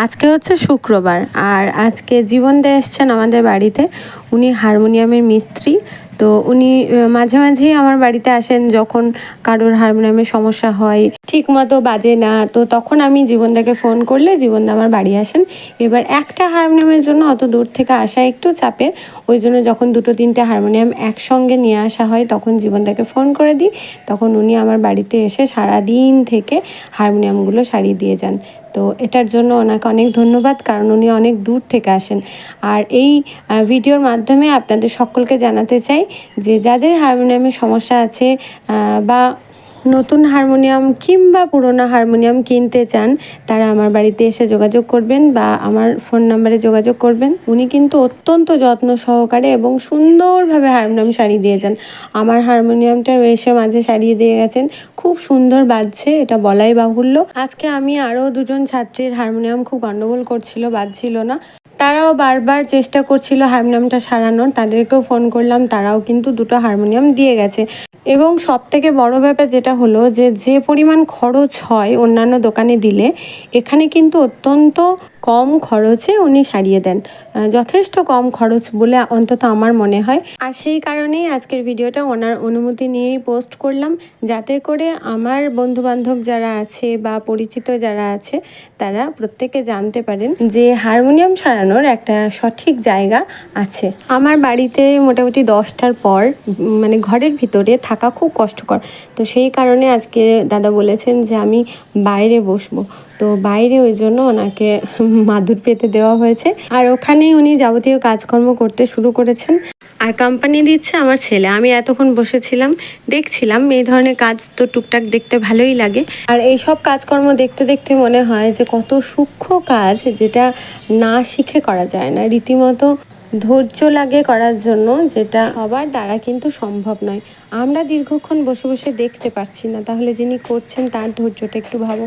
আজকে হচ্ছে শুক্রবার, আর আজকে জীবন দে এসছেন আমাদের বাড়িতে। উনি হারমোনিয়ামের মিস্ত্রি। তো উনি মাঝে মাঝেই আমার বাড়িতে আসেন যখন কারোর হারমোনিয়ামের সমস্যা হয়, ঠিক মতো বাজে না, তো তখন আমি জীবনদাকে ফোন করলে জীবনদা আমার বাড়ি আসেন। এবার একটা হারমোনিয়ামের জন্য অত দূর থেকে আসা একটু চাপের, ওই জন্য যখন দুটো তিনটে হারমোনিয়াম একসঙ্গে নিয়ে আসা হয় তখন জীবনদাকে ফোন করে দিই, তখন উনি আমার বাড়িতে এসে সারাদিন থেকে হারমোনিয়ামগুলো সারিয়ে দিয়ে যান। তো এটার জন্য ওনাকে অনেক ধন্যবাদ, কারণ উনি অনেক দূর থেকে আসেন। আর এই ভিডিওর মাধ্যমে আপনাদের সকলকে জানাতে চাই যে যাদের হারমোনিয়ামের সমস্যা আছে বা নতুন হারমোনিয়াম কিংবা পুরোনো হারমোনিয়াম কিনতে চান, তারা আমার বাড়িতে এসে যোগাযোগ করবেন বা আমার ফোন নাম্বারে যোগাযোগ করবেন। উনি কিন্তু অত্যন্ত যত্ন সহকারে এবং সুন্দরভাবে হারমোনিয়াম সারিয়ে দিয়ে যান। আমার হারমোনিয়ামটাও এসে মাঝে সারিয়ে দিয়ে গেছেন, খুব সুন্দর বাজছে, এটা বলাই বাহুল্য। আজকে আমি আরও দুজন ছাত্রীর হারমোনিয়াম খুব গণ্ডগোল করছিল, বাজছিল না, তারাও বারবার চেষ্টা করছিল হারমোনিয়ামটা সারানোর, তাদেরকেও ফোন করলাম, তারাও কিন্তু দুটো হারমোনিয়াম দিয়ে গেছে। এবং সবথেকে বড় ব্যাপার যেটা হলো যে পরিমাণ খরচ হয় অন্যান্য দোকানে দিলে, এখানে কিন্তু অত্যন্ত কম খরচে উনি সারিয়ে দেন, যথেষ্ট কম খরচ বলে অন্তত আমার মনে হয়। আর সেই কারণেই আজকের ভিডিওটা ওনার অনুমতি নিয়েই পোস্ট করলাম, যাতে করে আমার বন্ধুবান্ধব যারা আছে বা পরিচিত যারা আছে তারা প্রত্যেকে জানতে পারেন যে হারমোনিয়াম সারানোর একটা সঠিক জায়গা আছে। আমার বাড়িতে মোটামুটি 10টার পর মানে ঘরের ভিতরে থাকা খুব কষ্টকর, তো সেই কারণে আজকে দাদা বলেছেন যে আমি বাইরে বসবো, তো বাইরে ওই জন্য ওনাকে মাদুর পেতে দেওয়া হয়েছে। আর ওখানেই উনি যাবতীয় কাজকর্ম করতে শুরু করেছেন। আর কোম্পানি দিচ্ছে আমার ছেলে। আমি এতক্ষণ বসেছিলাম, দেখছিলাম, এই ধরনের কাজ তো টুকটাক দেখতে ভালোই লাগে। আর এই সব কাজকর্ম দেখতে দেখতে মনে হয় যে কত সূক্ষ্ম কাজ, যেটা না শিখে করা যায় না, রীতিমতো ধৈর্য লাগে করার জন্য, যেটা সবার দ্বারা কিন্তু সম্ভব নয়। আমরা দীর্ঘক্ষণ বসে বসে দেখতে পাচ্ছি না, তাহলে যিনি করছেন তার ধৈর্যটা একটু ভাবো।